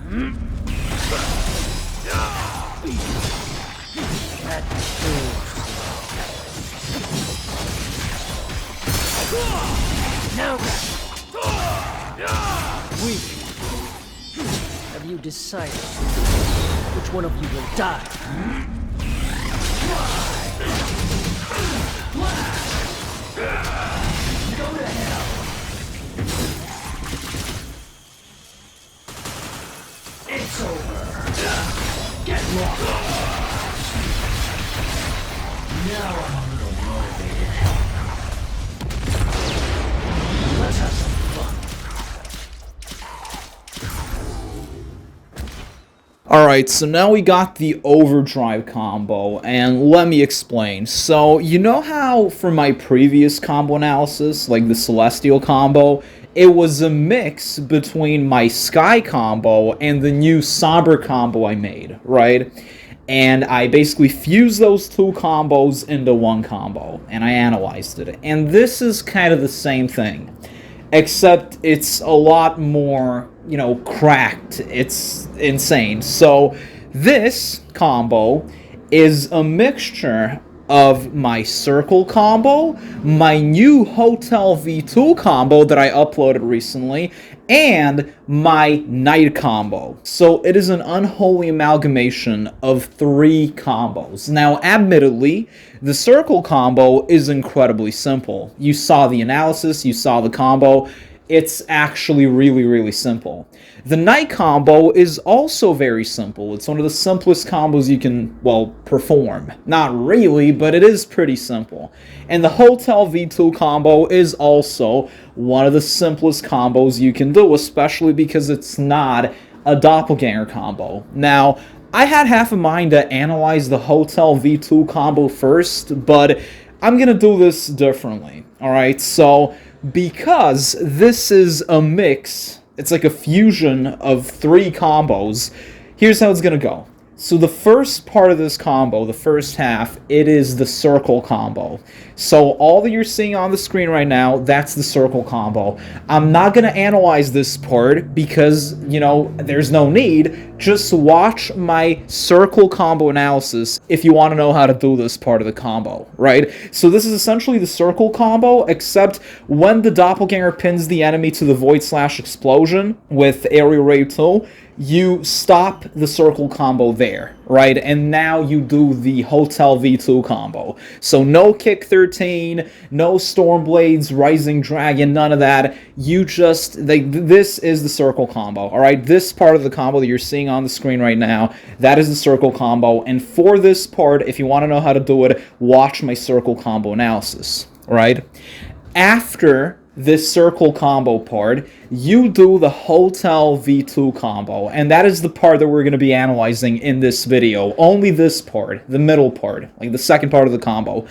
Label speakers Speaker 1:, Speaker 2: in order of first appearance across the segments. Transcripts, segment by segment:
Speaker 1: Now, weak. Have you decided which one of you will die? Go to hell. It's over. Get lost. Now I'm a little motivated. Let's have some fun.
Speaker 2: Alright, so now we got the overdrive combo, and let me explain. So, you know how for my previous combo analysis, like the Celestial combo, it was a mix between my Sky combo and the new Somber combo I made, right? And I basically fused those two combos into one combo, and I analyzed it. And this is kind of the same thing, except it's a lot more, you know, cracked. It's insane. So this combo is a mixture of my Circle combo, my new Hotel V2 combo that I uploaded recently, and my Night combo. So it is an unholy amalgamation of 3 combos. Now, admittedly, the Circle combo is incredibly simple. You saw the analysis, you saw the combo. It's actually really, really simple. The Night combo is also very simple. It's one of the simplest combos you can, well, perform. Not really, but it is pretty simple. And the Hotel V2 combo is also one of the simplest combos you can do, especially because it's not a Doppelganger combo. Now, I had half a mind to analyze the Hotel V2 combo first, but I'm gonna do this differently, alright? So, because this is a mix, it's like a fusion of 3 combos, here's how it's gonna go. So the first part of this combo, the first half, it is the Circle combo. So all that you're seeing on the screen right now, that's the Circle combo. I'm not going to analyze this part because, you know, there's no need. Just watch my Circle combo analysis if you want to know how to do this part of the combo, right? So this is essentially the Circle combo, except when the Doppelganger pins the enemy to the Void/Explosion with Aerial Ray 2, you stop the Circle combo there, right? And now you do the Hotel V2 combo. So no Kick 13, no Stormblades, Rising Dragon, none of that. You just, this is the Circle combo, all right? This part of the combo that you're seeing on the screen right now, that is the Circle combo. And for this part, if you want to know how to do it, watch my Circle combo analysis, all right? After this Circle combo part, you do the Hotel V2 combo, and that is the part that we're going to be analyzing in this video. Only this part, the middle part, like the second part of the combo.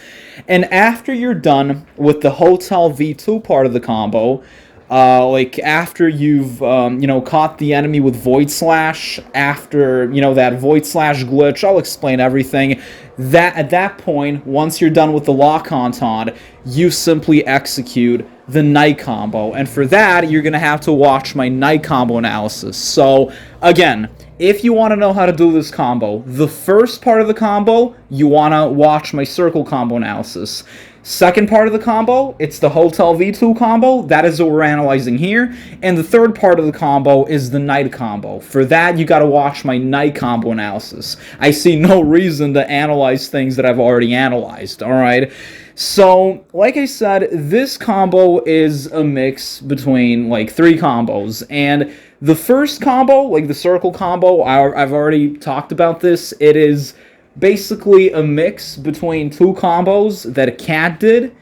Speaker 2: And after you're done with the Hotel V2 part of the combo, like after you've, you know, caught the enemy with Void Slash, after, you know, that Void Slash glitch, I'll explain everything. That at that point, once you're done with the lock-on taunt, you simply execute the Night combo, and for that, you're going to have to watch my Night combo analysis. So, again, if you want to know how to do this combo, the first part of the combo, you want to watch my Circle combo analysis. Second part of the combo, it's the Hotel V2 combo. That is what we're analyzing here. And the third part of the combo is the Night combo. For that, you got to watch my Night combo analysis. I see no reason to analyze things that I've already analyzed, alright? So, like I said, this combo is a mix between, like, 3 combos. And the first combo, like the Circle combo, I've already talked about this. It is basically a mix between 2 combos that a cat did,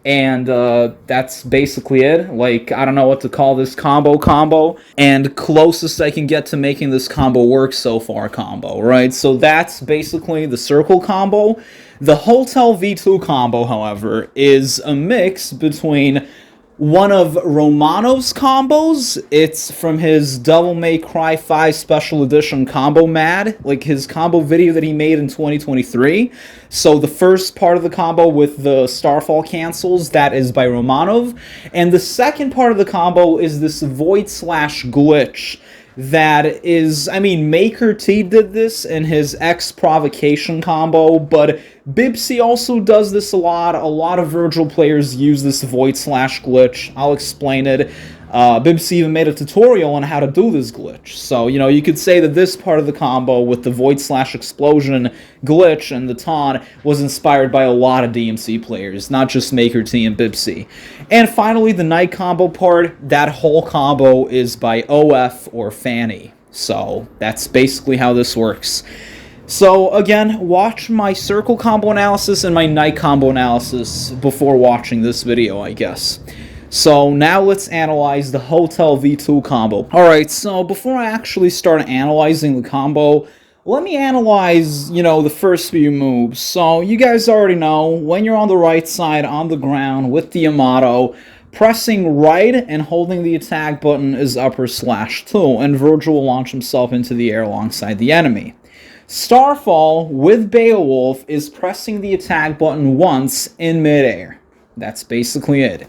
Speaker 2: and that's basically it. Like, I don't know what to call this combo, and closest I can get to making this combo work so far combo, right? So that's basically the Circle combo. The Hotel V2 combo, however, is a mix between one of Romanov's combos. It's from his Devil May Cry 5 Special Edition Combo Mad, like his combo video that he made in 2023. So the first part of the combo with the Starfall cancels, that is by Romanov. And the second part of the combo is this Void/Glitch. that is, I mean, Maker T did this in his X provocation combo, but Bibsy also does this a lot. A lot of Vergil players use this Void Slash glitch. I'll explain it. Bibsy even made a tutorial on how to do this glitch. So, you know, you could say that this part of the combo with the Void Slash Explosion glitch and the taunt was inspired by a lot of DMC players, not just Maker T and Bibsy. And finally, the Night combo part, that whole combo is by OF or Fanny. So, that's basically how this works. So, again, watch my circle combo analysis and my night combo analysis before watching this video, I guess. So, now let's analyze the Hotel V2 combo. Alright, so before I actually start analyzing the combo, let me analyze, you know, the first few moves. So, you guys already know, when you're on the right side, on the ground, with the Yamato, pressing right and holding the attack button is /2, and Vergil will launch himself into the air alongside the enemy. Starfall with Beowulf is pressing the attack button once in midair. That's basically it.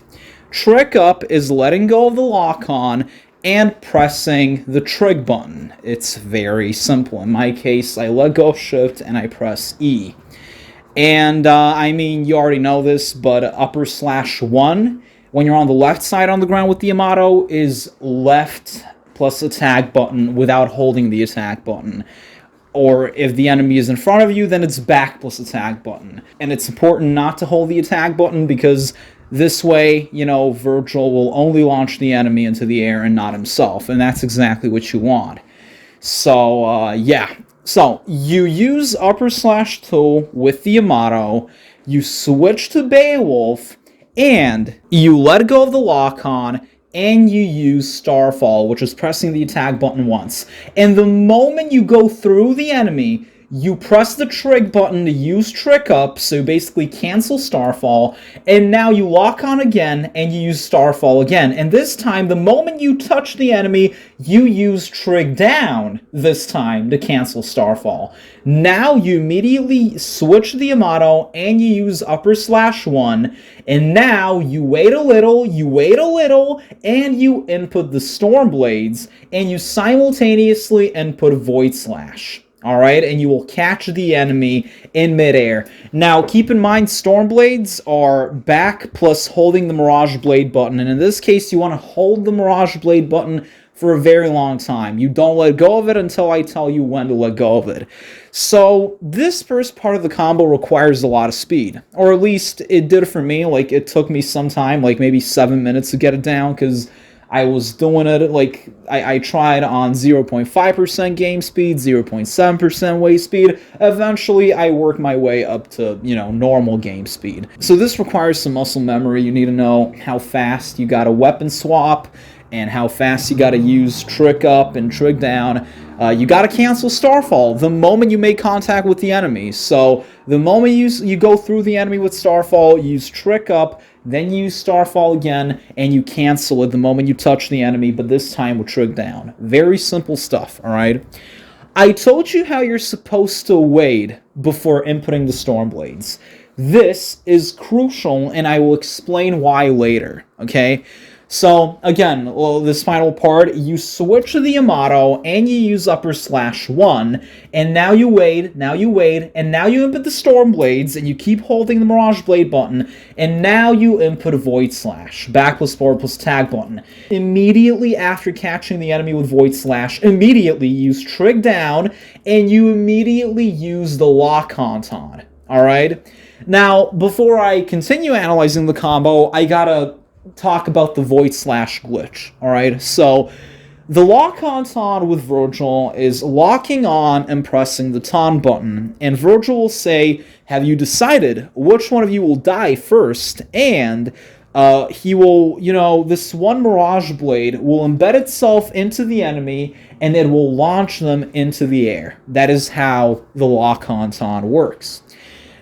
Speaker 2: Trick Up is letting go of the lock-on and pressing the trig button. It's very simple. In my case, I let go of Shift and I press E. And, I mean, you already know this, but /1, when you're on the left side on the ground with the Yamato, is left plus attack button without holding the attack button. Or if the enemy is in front of you, then it's back plus attack button. And it's important not to hold the attack button because this way, you know, Vergil will only launch the enemy into the air and not himself. And that's exactly what you want. So, yeah. So, you use /2 with the Yamato, you switch to Beowulf, and you let go of the lock-on, and you use Starfall, which is pressing the attack button once. And the moment you go through the enemy, you press the trig button to use Trick Up, so basically cancel Starfall, and now you lock on again, and you use Starfall again. And this time, the moment you touch the enemy, you use Trig Down this time to cancel Starfall. Now you immediately switch to the Yamato, and you use /1, and now you wait a little, and you input the Stormblades, and you simultaneously input Void Slash. Alright, and you will catch the enemy in midair. Now, keep in mind, Stormblades are back plus holding the Mirage Blade button, and in this case, you want to hold the Mirage Blade button for a very long time. You don't let go of it until I tell you when to let go of it. So, this first part of the combo requires a lot of speed. Or at least, it did for me. Like, it took me some time, like maybe 7 minutes to get it down, because I was doing it, like, I tried on 0.5% game speed, 0.7% wave speed. Eventually, I worked my way up to, you know, normal game speed. So this requires some muscle memory. You need to know how fast you gotta weapon swap, and how fast you gotta use Trick Up and Trig Down. You gotta cancel Starfall the moment you make contact with the enemy. So the moment you go through the enemy with Starfall, use Trick Up, then use Starfall again, and you cancel it the moment you touch the enemy, but this time with Trig Down. Very simple stuff, alright? I told you how you're supposed to wait before inputting the Stormblades. This is crucial, and I will explain why later, okay? So, again, well, this final part, you switch to the Yamato, and you use /1, and now you wait, and now you input the Stormblades, and you keep holding the Mirage Blade button, and now you input a Void Slash, back plus forward plus tag button. Immediately after catching the enemy with Void Slash, immediately use Trig Down, and you immediately use the lock-on taunt, alright? Now, before I continue analyzing the combo, I gotta talk about the Void Slash glitch, alright? So, the lock-on taunt with Vergil is locking on and pressing the taunt button, and Vergil will say, have you decided which one of you will die first? And he will, you know, this one Mirage Blade will embed itself into the enemy, and it will launch them into the air. That is how the lock-on taunt works.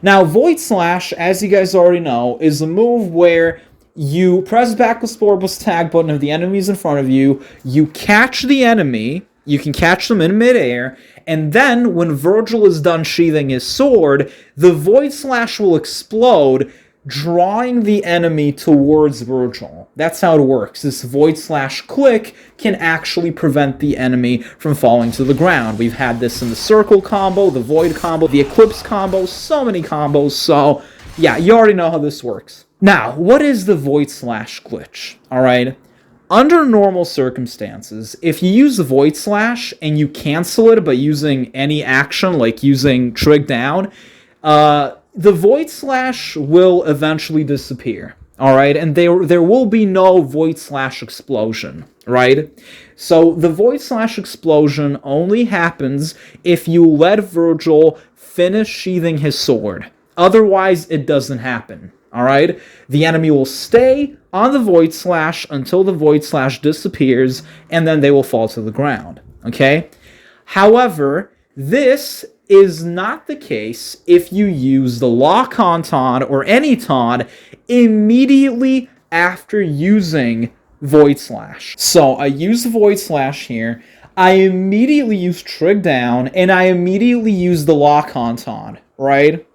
Speaker 2: Now, Void Slash, as you guys already know, is a move where you press back plus forward plus tag button if the enemy is in front of you, you catch the enemy, you can catch them in midair, and then when Vergil is done sheathing his sword, the Void Slash will explode, drawing the enemy towards Vergil. That's how it works. This void/click can actually prevent the enemy from falling to the ground. We've had this in the circle combo, the void combo, the eclipse combo, so many combos. So yeah, you already know how this works. Now, what is the void/glitch? Alright? Under normal circumstances, if you use the void slash and you cancel it by using any action, like using trig down, the void slash will eventually disappear. Alright, and there will be no void/explosion, right? So the void/explosion only happens if you let Vergil finish sheathing his sword. Otherwise, it doesn't happen. Alright? The enemy will stay on the void slash until the void slash disappears, and then they will fall to the ground. Okay? However, this is not the case if you use the lock-on taunt or any taunt immediately after using void slash. So I use the void slash here, I immediately use trig down, and I immediately use the lock-on taunt, right?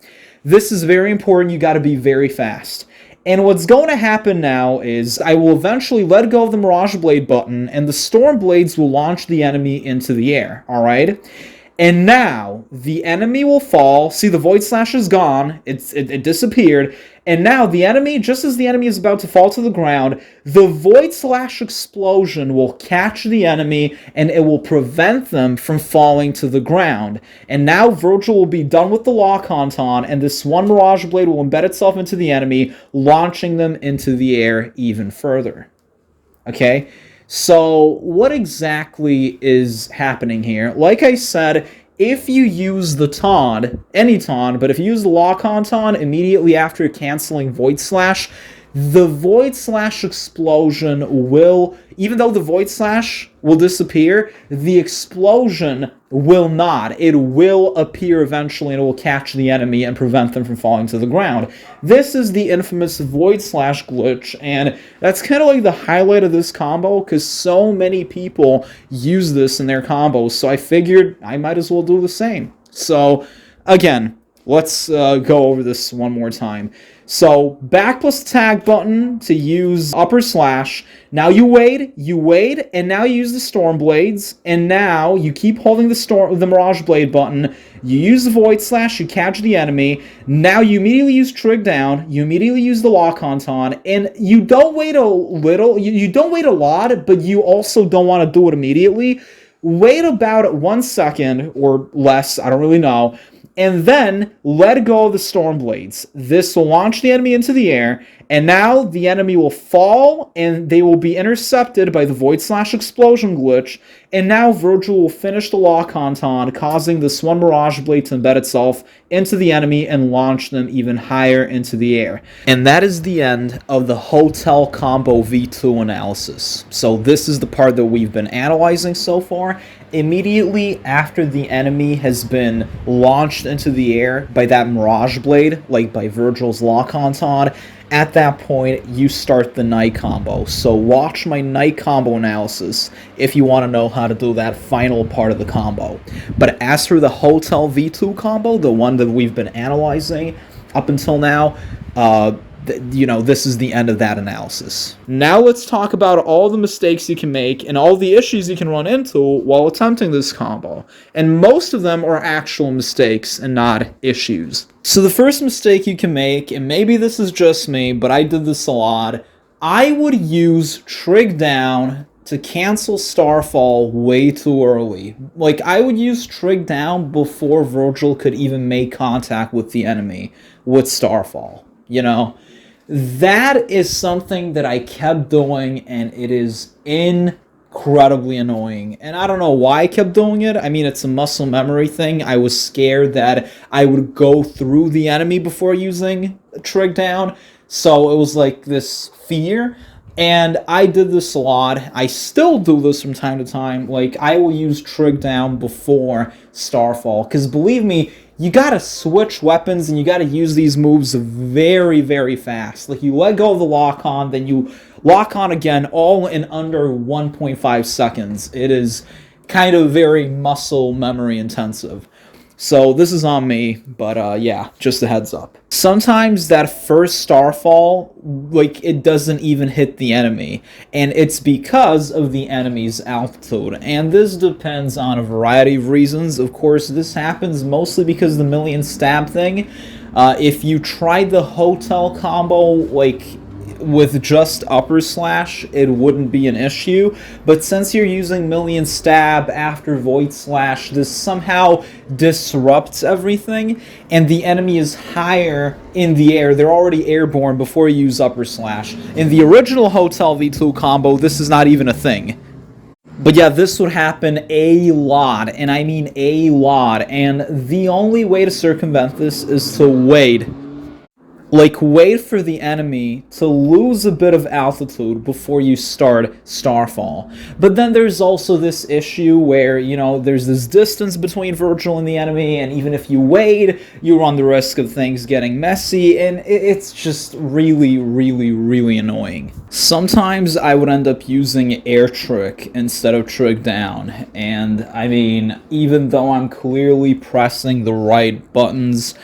Speaker 2: This is very important. You got to be very fast. And what's going to happen now is I will eventually let go of the Mirage Blade button, and the Storm Blades will launch the enemy into the air, alright? And now, the enemy will fall. See, the void slash is gone. It disappeared. And now, the enemy, just as the enemy is about to fall to the ground, the void slash explosion will catch the enemy, and it will prevent them from falling to the ground. And now, Vergil will be done with the lock-on taunt, and this one Mirage Blade will embed itself into the enemy, launching them into the air even further. Okay? So, what exactly is happening here? Like I said, if you use the taunt, any taunt, but if you use the lock-on taunt immediately after canceling void slash, the void slash explosion will, even though the void slash will disappear, the explosion will not. It will appear eventually, and it will catch the enemy and prevent them from falling to the ground. This is the infamous void slash glitch, and that's kind of like the highlight of this combo, because so many people use this in their combos, so I figured I might as well do the same. So, again, let's go over this one more time. So, back plus tag button to use upper slash. Now you wait, and now you use the Storm Blades, and now you keep holding the Mirage Blade button, you use the void slash, you catch the enemy, now you immediately use trig down, you immediately use the lock-on taunt, and you don't wait a little, you don't wait a lot, but you also don't want to do it immediately. Wait about 1 second, or less, I don't really know, and then let go of the Storm Blades. This will launch the enemy into the air, and now the enemy will fall, and they will be intercepted by the void slash explosion glitch, and now Vergil will finish the lock-on taunt, causing this one Mirage Blade to embed itself into the enemy and launch them even higher into the air. And that is the end of the Hotel Combo V2 analysis. So this is the part that we've been analyzing so far. Immediately after the enemy has been launched into the air by that Mirage Blade, like by Vergil's lock-on taunt, at that point, you start the night combo. So watch my night combo analysis if you want to know how to do that final part of the combo. But as for the Hotel V2 combo, the one that we've been analyzing up until now, this is the end of that analysis. Now let's talk about all the mistakes you can make and all the issues you can run into while attempting this combo. And most of them are actual mistakes and not issues. So the first mistake you can make, and maybe this is just me, but I did this a lot, I would use trig down to cancel starfall way too early. Like, I would use trig down before Vergil could even make contact with the enemy with starfall, you know? That is something that I kept doing, and it is incredibly annoying. And I don't know why I kept doing it. I mean, it's a muscle memory thing. I was scared that I would go through the enemy before using trig down. So it was like this fear. And I did this a lot. I still do this from time to time. Like, I will use trig down before starfall. Because believe me, you gotta switch weapons and you gotta use these moves very, very fast. Like, you let go of the lock-on, then you lock on again, all in under 1.5 seconds. It is kind of very muscle memory intensive. So this is on me, but yeah, just a heads up. Sometimes that first starfall, like, it doesn't even hit the enemy, and it's because of the enemy's altitude, and this depends on a variety of reasons. Of course, this happens mostly because of the million stab thing. If you tried the hotel combo, like, with just upper slash, it wouldn't be an issue, but since you're using million stab after void slash, this somehow disrupts everything, and the enemy is higher in the air. They're already airborne before you use upper slash. In the original Hotel V2 combo, this is not even a thing. But yeah, this would happen a lot, and I mean a lot, and the only way to circumvent this is to wait. Like, wait for the enemy to lose a bit of altitude before you start Starfall. But then there's also this issue where, you know, there's this distance between Vergil and the enemy, and even if you wait, you run the risk of things getting messy, and it's just really, really, really annoying. Sometimes I would end up using Air Trick instead of Trick Down, and I mean, even though I'm clearly pressing the right buttons,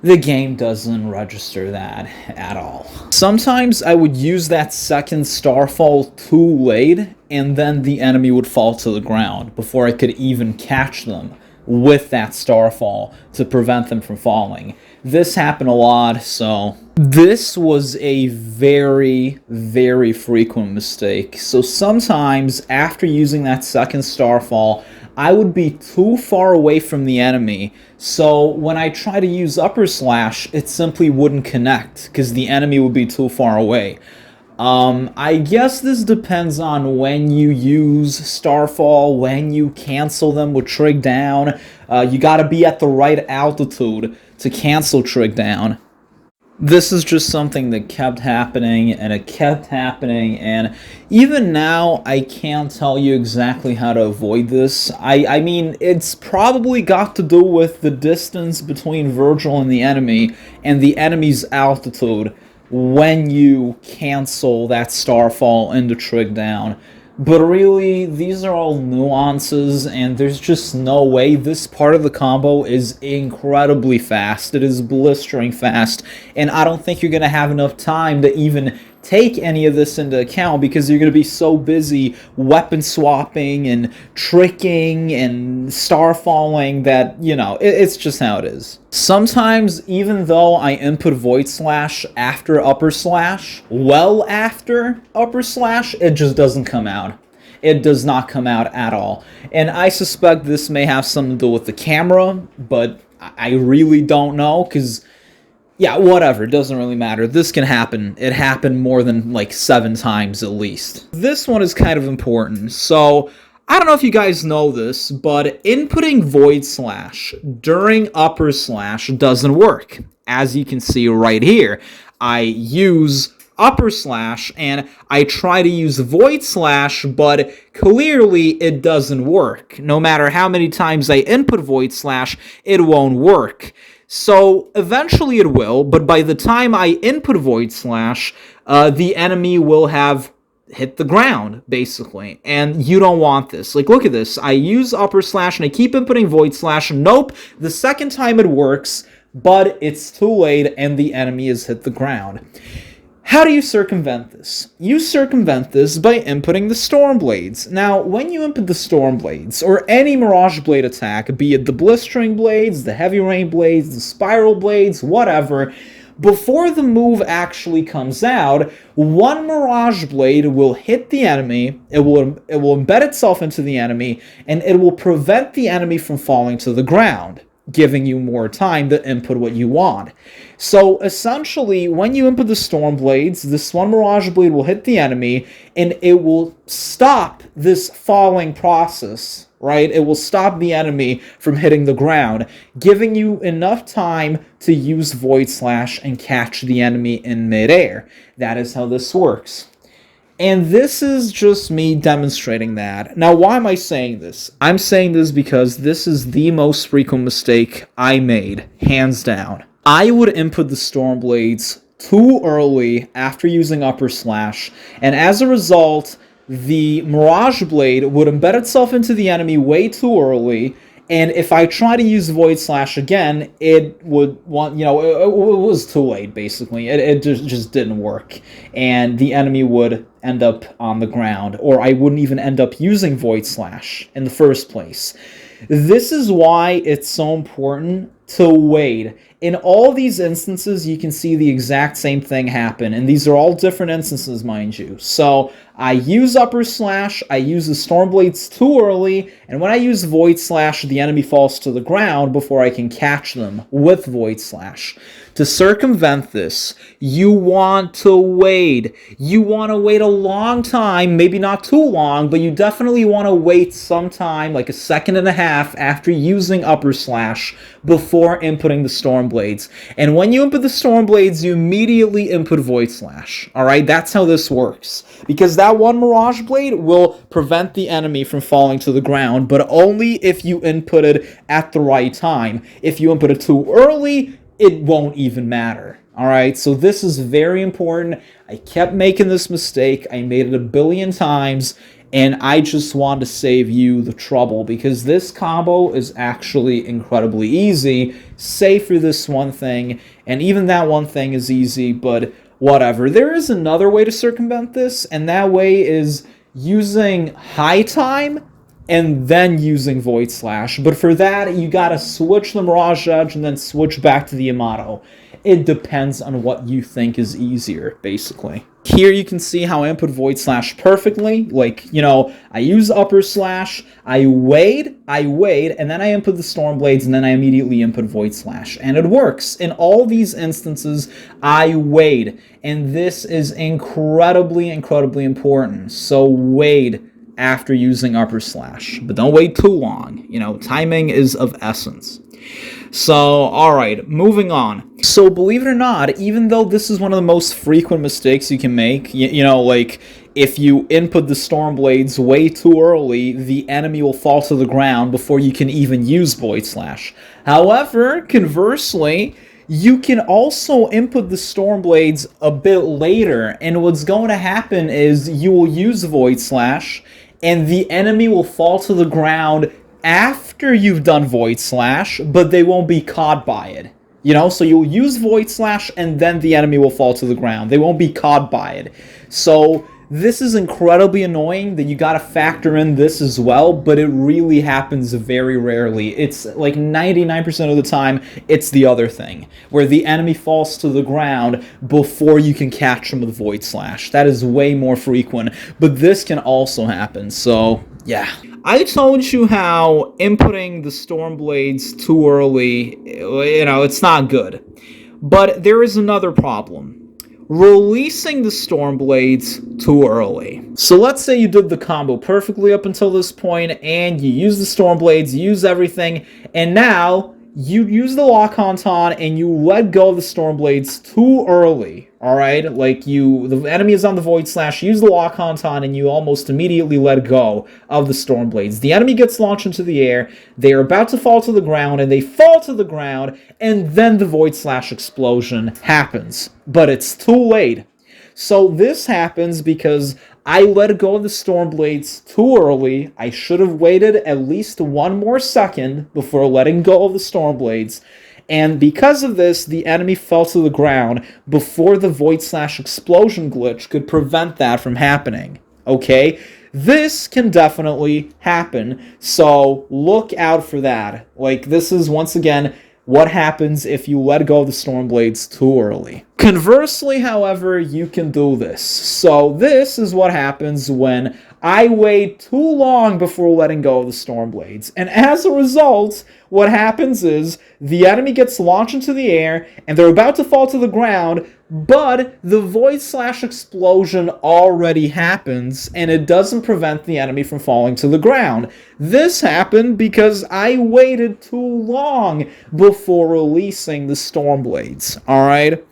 Speaker 2: the game doesn't register that at all. Sometimes I would use that second starfall too late, and then the enemy would fall to the ground before I could even catch them with that starfall to prevent them from falling. This happened a lot, so this was a very, very frequent mistake. So sometimes after using that second starfall, I would be too far away from the enemy, so when I try to use upper slash, it simply wouldn't connect, because the enemy would be too far away. I guess this depends on when you use Starfall, when you cancel them with Trig Down. You gotta be at the right altitude to cancel Trig Down. This is just something that kept happening, and it kept happening, and even now, I can't tell you exactly how to avoid this. I mean, it's probably got to do with the distance between Vergil and the enemy's altitude when you cancel that Starfall into Trig Down. But really, these are all nuances, and there's just no way. This part of the combo is incredibly fast. It is blistering fast, and I don't think you're going to have enough time to even take any of this into account, because you're going to be so busy weapon swapping and tricking and starfalling that, you know, it's just how it is. Sometimes, even though I input void slash after upper slash, well after upper slash, it just doesn't come out. It does not come out at all. And I suspect this may have something to do with the camera, but I really don't know, because yeah, whatever, it doesn't really matter. This can happen. It happened more than like 7 times at least. This one is kind of important. So, I don't know if you guys know this, but inputting void slash during upper slash doesn't work. As you can see right here, I use upper slash and I try to use void slash, but clearly it doesn't work. No matter how many times I input void slash, it won't work. So eventually it will, but by the time I input void slash, the enemy will have hit the ground, basically, and you don't want this. Like, look at this. I use upper slash and I keep inputting void slash. Nope, the second time it works, but it's too late and the enemy has hit the ground. How do you circumvent this? You circumvent this by inputting the Storm Blades. Now, when you input the Storm Blades, or any Mirage Blade attack, be it the Blistering Blades, the Heavy Rain Blades, the Spiral Blades, whatever, before the move actually comes out, one Mirage Blade will hit the enemy, it will embed itself into the enemy, and it will prevent the enemy from falling to the ground, giving you more time to input what you want. So essentially, when you input the Storm Blades, this one Mirage Blade will hit the enemy, and it will stop this falling process, right? It will stop the enemy from hitting the ground, giving you enough time to use Void Slash and catch the enemy in midair. That is how this works. And this is just me demonstrating that. Now, why am I saying this? I'm saying this because this is the most frequent mistake I made, hands down. I would input the Storm Blades too early after using upper slash, and as a result, the Mirage Blade would embed itself into the enemy way too early, And if I try to use Void Slash again, it would want, it was too late, basically. It just didn't work. And the enemy would end up on the ground, or I wouldn't even end up using Void Slash in the first place. This is why it's so important to wait. In all these instances, you can see the exact same thing happen, and these are all different instances, mind you. So I use upper slash, I use the Stormblades too early, and when I use Void Slash, the enemy falls to the ground before I can catch them with Void Slash. To circumvent this, you want to wait. You want to wait a long time, maybe not too long, but you definitely want to wait some time, like a second and a half after using upper slash before inputting the Stormblades. And when you input the Stormblades, you immediately input Void Slash. Alright, that's how this works. Because that one Mirage Blade will prevent the enemy from falling to the ground, but only if you input it at the right time. If you input it too early, it won't even matter. Alright, so this is very important. I kept making this mistake. I made it a billion times, and I just want to save you the trouble, because this combo is actually incredibly easy, save for this one thing, and even that one thing is easy, but whatever. There is another way to circumvent this, and that way is using high time and then using Void Slash. But for that, you gotta switch the Mirage Edge and then switch back to the Yamato. It depends on what you think is easier, basically. Here you can see how I input Void Slash perfectly. Like, I use upper slash, I wait, and then I input the Stormblades, and then I immediately input Void Slash. And it works. In all these instances, I wait. And this is incredibly, incredibly important. So wait after using upper slash, but don't wait too long. Timing is of essence. So, alright, moving on. So, believe it or not, even though this is one of the most frequent mistakes you can make, like, if you input the Stormblades way too early, the enemy will fall to the ground before you can even use Void Slash. However, conversely, you can also input the Stormblades a bit later, and what's going to happen is you will use Void Slash, and the enemy will fall to the ground after you've done Void Slash, but they won't be caught by it. So you'll use Void Slash, and then the enemy will fall to the ground. They won't be caught by it. So this is incredibly annoying that you gotta factor in this as well, but it really happens very rarely. It's like 99% of the time, it's the other thing, where the enemy falls to the ground before you can catch them with Void Slash. That is way more frequent, but this can also happen, so yeah. I told you how inputting the Stormblades too early, it's not good. But there is another problem. Releasing the Stormblades too early. So let's say you did the combo perfectly up until this point, and you use the Stormblades, you use everything, and now you use the lock-on taunt and you let go of the Stormblades too early. Alright? Like, the enemy is on the Void Slash, use the lock-on taunt, and you almost immediately let go of the Stormblades. The enemy gets launched into the air, they are about to fall to the ground, and they fall to the ground, and then the Void Slash explosion happens. But it's too late. So this happens because I let go of the Stormblades too early. I should have waited at least one more second before letting go of the Stormblades. And because of this, the enemy fell to the ground before the Void Slash explosion glitch could prevent that from happening. Okay? This can definitely happen, so look out for that. Like, this is, once again, what happens if you let go of the Stormblades too early. Conversely, however, you can do this. So this is what happens when I wait too long before letting go of the Stormblades. And as a result, what happens is the enemy gets launched into the air, and they're about to fall to the ground, but the Void Slash explosion already happens, and it doesn't prevent the enemy from falling to the ground. This happened because I waited too long before releasing the Stormblades, alright?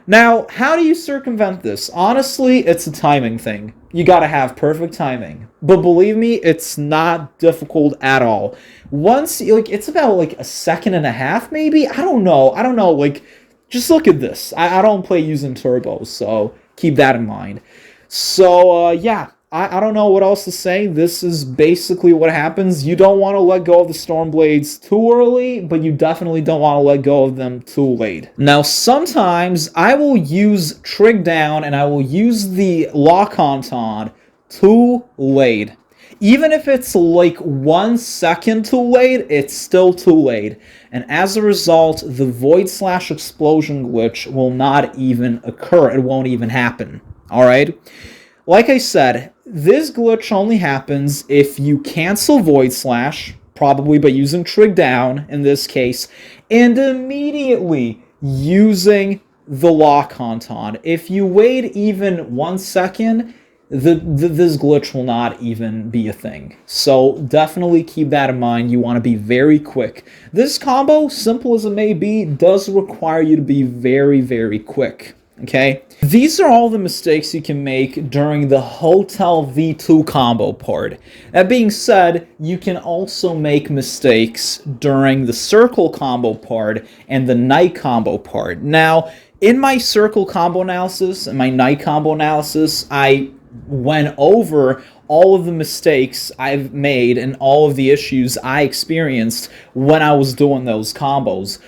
Speaker 2: Now, how do you circumvent this? Honestly, it's a timing thing. You gotta have perfect timing. But believe me, it's not difficult at all. Once, it's about, a second and a half, maybe? I don't know, just look at this. I don't play using turbos, so keep that in mind. So, yeah. I don't know what else to say. This is basically what happens. You don't want to let go of the Stormblades too early, but you definitely don't want to let go of them too late. Now, sometimes I will use Trig Down and I will use the lock-on taunt too late. Even if it's like 1 second too late, it's still too late. And as a result, the Void Slash Explosion glitch will not even occur. It won't even happen. Alright? Like I said, this glitch only happens if you cancel Void Slash, probably by using Trig Down in this case, and immediately using the lock-on taunt. If you wait even 1 second, this glitch will not even be a thing. So definitely keep that in mind. You want to be very quick. This combo, simple as it may be, does require you to be very, very quick. Okay? These are all the mistakes you can make during the Hotel V2 combo part. That being said, you can also make mistakes during the Circle combo part and the Night combo part. Now, in my Circle combo analysis and my Night combo analysis, I went over all of the mistakes I've made and all of the issues I experienced when I was doing those combos.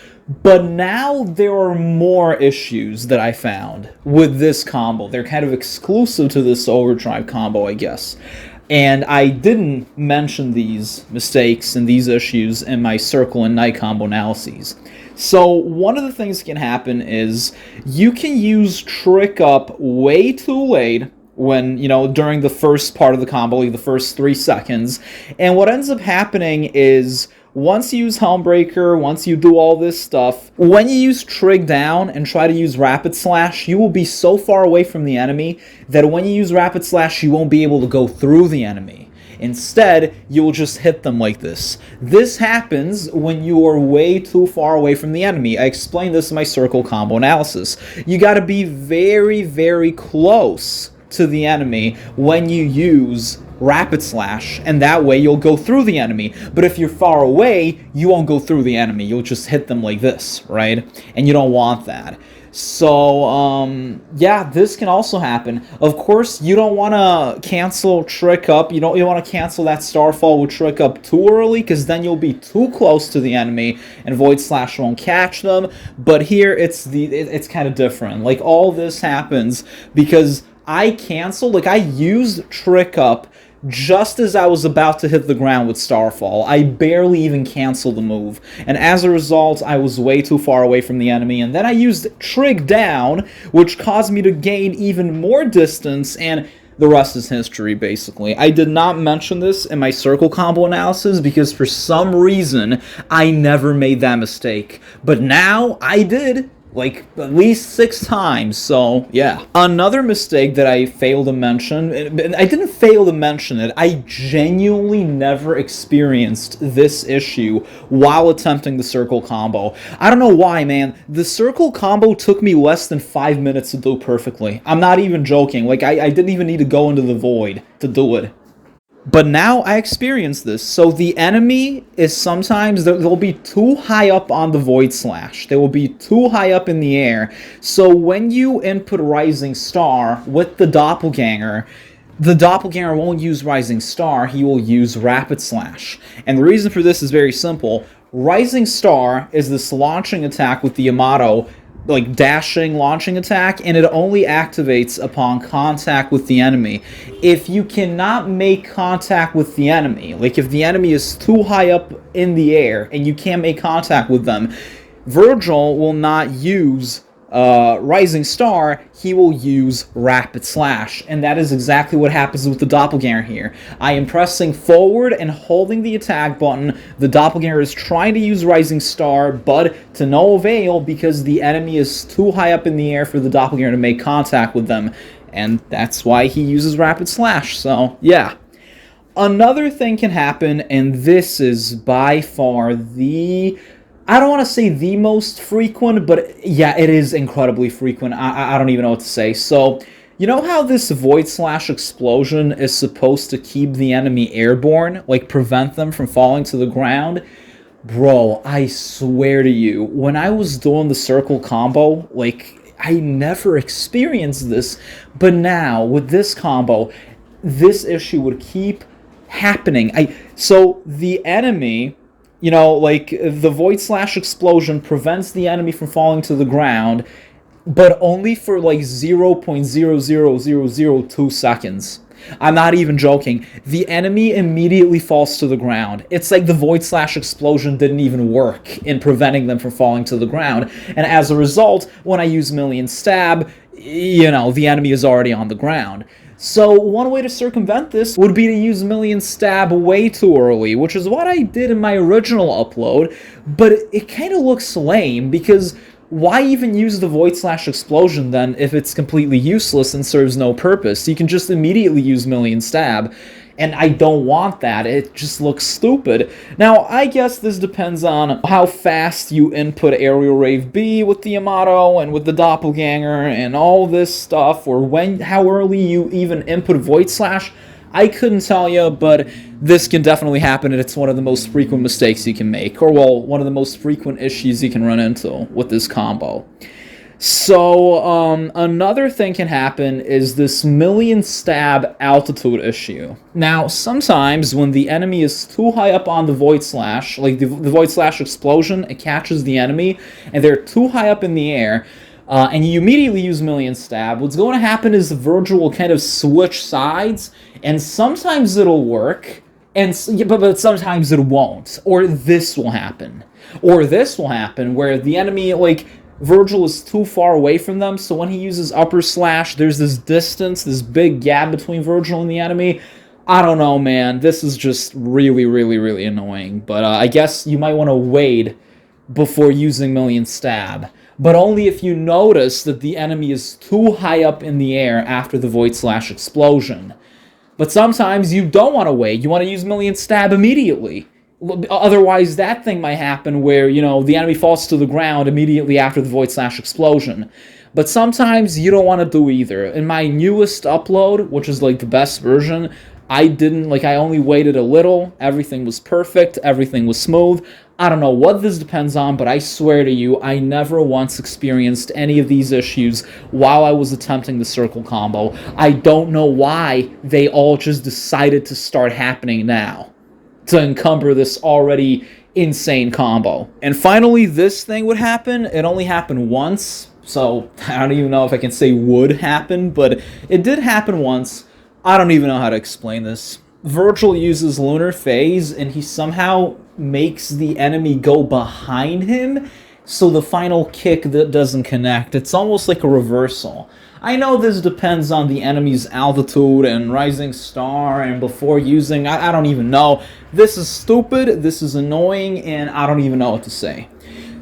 Speaker 2: But now there are more issues that I found with this combo. They're kind of exclusive to this overdrive combo, I guess. And I didn't mention these mistakes and these issues in my Circle and Night combo analyses. So one of the things that can happen is you can use Trick Up way too late when, during the first part of the combo, like the first 3 seconds. And what ends up happening is once you use Helmbreaker, once you do all this stuff, when you use Trig Down and try to use Rapid Slash, you will be so far away from the enemy that when you use Rapid Slash, you won't be able to go through the enemy. Instead, you will just hit them like this. This happens when you are way too far away from the enemy. I explained this in my Circle combo analysis. You gotta be very, very close to the enemy when you use Rapid Slash, and that way you'll go through the enemy. But if you're far away, you won't go through the enemy. You'll just hit them like this, right? And you don't want that. So, yeah, this can also happen. Of course, you don't want to cancel Trick Up. You want to cancel that Starfall with Trick Up too early, because then you'll be too close to the enemy, and Void Slash won't catch them. But here, it's kind of different. Like, all this happens because I used Trick Up just as I was about to hit the ground with Starfall. I barely even canceled the move, and as a result, I was way too far away from the enemy, and then I used Trig Down, which caused me to gain even more distance, and the rest is history, basically. I did not mention this in my Circle combo analysis because for some reason, I never made that mistake. But now, I did. Like, at least 6 times, so, yeah. Another mistake that I failed to mention, I didn't fail to mention it, I genuinely never experienced this issue while attempting the Circle combo. I don't know why, man. The Circle combo took me less than 5 minutes to do perfectly. I'm not even joking. Like, I didn't even need to go into the void to do it. But now I experience this. So the enemy is sometimes, they'll be too high up on the Void Slash. They will be too high up in the air. So when you input Rising Star with the Doppelganger won't use Rising Star, he will use Rapid Slash. And the reason for this is very simple. Rising Star is this launching attack with the Yamato, like dashing launching attack, and it only activates upon contact with the enemy. If you cannot make contact with the enemy, like if the enemy is too high up in the air and you can't make contact with them, Vergil will not use Rising Star, he will use Rapid Slash, and that is exactly what happens with the Doppelganger here. I am pressing forward and holding the attack button. The Doppelganger is trying to use Rising Star, but to no avail because the enemy is too high up in the air for the Doppelganger to make contact with them, and that's why he uses Rapid Slash, so yeah. Another thing can happen, and this is by far I don't want to say the most frequent, but yeah, it is incredibly frequent. I don't even know what to say. So, you know how this Void Slash explosion is supposed to keep the enemy airborne? Like, prevent them from falling to the ground? Bro, I swear to you, when I was doing the Circle combo, like, I never experienced this. But now, with this combo, this issue would keep happening. So the enemy, you know, like the Void Slash explosion prevents the enemy from falling to the ground, but only for like 0.00002 seconds. I'm not even joking. The enemy immediately falls to the ground. It's like the Void Slash explosion didn't even work in preventing them from falling to the ground. And as a result, when I use Million Stab, you know, the enemy is already on the ground. So one way to circumvent this would be to use Million Stab way too early, which is what I did in my original upload, but it kind of looks lame, because why even use the Void Slash explosion then if it's completely useless and serves no purpose? You can just immediately use Million Stab, and I don't want that. It just looks stupid. Now, I guess this depends on how fast you input Aerial Rave B with the Yamato and with the Doppelganger and all this stuff, or how early you even input Void Slash. I couldn't tell you, but this can definitely happen, and it's one of the most frequent mistakes you can make, or, well, one of the most frequent issues you can run into with this combo. So, another thing can happen is this Million Stab altitude issue. Now, sometimes when the enemy is too high up on the Void Slash, like the Void Slash explosion, it catches the enemy, and they're too high up in the air, and you immediately use Million Stab, what's going to happen is the Vergil will kind of switch sides, and sometimes it'll work, but sometimes it won't. Or this will happen. Or this will happen where the enemy, like, Vergil is too far away from them, so when he uses upper slash, there's this distance, this big gap between Vergil and the enemy. I don't know, man. This is just really, really, really annoying. But I guess you might want to wait before using Million Stab. But only if you notice that the enemy is too high up in the air after the Void Slash explosion. But sometimes you don't want to wait. You want to use Million Stab immediately. Otherwise, that thing might happen where, you know, the enemy falls to the ground immediately after the Void Slash explosion. But sometimes you don't want to do either. In my newest upload, which is like the best version, I only waited a little. Everything was perfect. Everything was smooth. I don't know what this depends on, but I swear to you, I never once experienced any of these issues while I was attempting the circle combo. I don't know why they all just decided to start happening now to encumber this already insane combo. And finally, this thing would happen. It only happened once, so I don't even know if I can say would happen, but it did happen once. I don't even know how to explain this. Vergil uses Lunar Phase, and he somehow makes the enemy go behind him, so the final kick that doesn't connect. It's almost like a reversal. I know this depends on the enemy's altitude and rising star, and before using, I don't even know. This is stupid, this is annoying, and I don't even know what to say.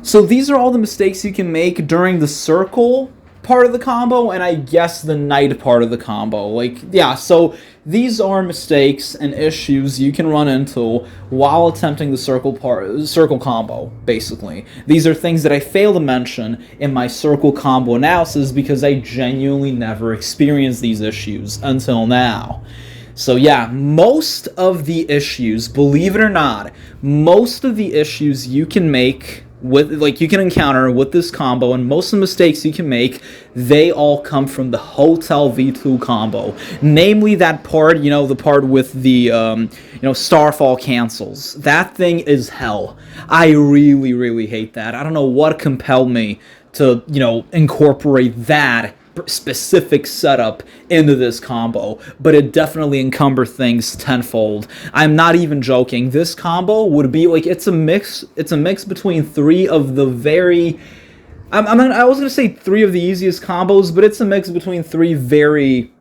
Speaker 2: So these are all the mistakes you can make during the circle part of the combo, and I guess the night part of the combo. Like, yeah, so these are mistakes and issues you can run into while attempting the circle combo, basically. These are things that I fail to mention in my circle combo analysis because I genuinely never experienced these issues until now. So yeah, most of the issues, believe it or not, most of the issues you can make you can encounter with this combo, and most of the mistakes you can make, they all come from the Hotel V2 combo. Namely that part, you know, the part with the, starfall cancels. That thing is hell. I really, really hate that. I don't know what compelled me to, incorporate that specific setup into this combo, but it definitely encumbers things tenfold. I'm not even joking. This combo would be like, it's a mix between three of the very, I was gonna say three of the easiest combos, but it's a mix between three very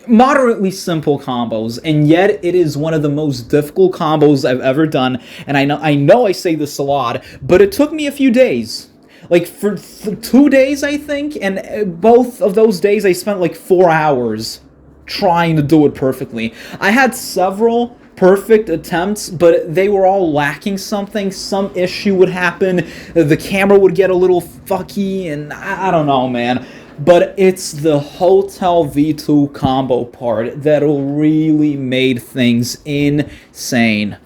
Speaker 2: moderately simple combos, and yet it is one of the most difficult combos I've ever done. And I know I say this a lot, but it took me a few days. Like, for 2 days, I think, and both of those days I spent like 4 hours trying to do it perfectly. I had several perfect attempts, but they were all lacking something. Some issue would happen, the camera would get a little fucky, and I don't know, man. But it's the Hotel V2 combo part that really made things insane.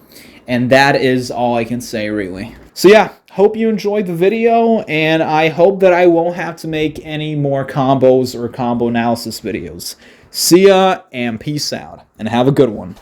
Speaker 2: And that is all I can say, really. So yeah, hope you enjoyed the video, and I hope that I won't have to make any more combos or combo analysis videos. See ya, and peace out, and have a good one.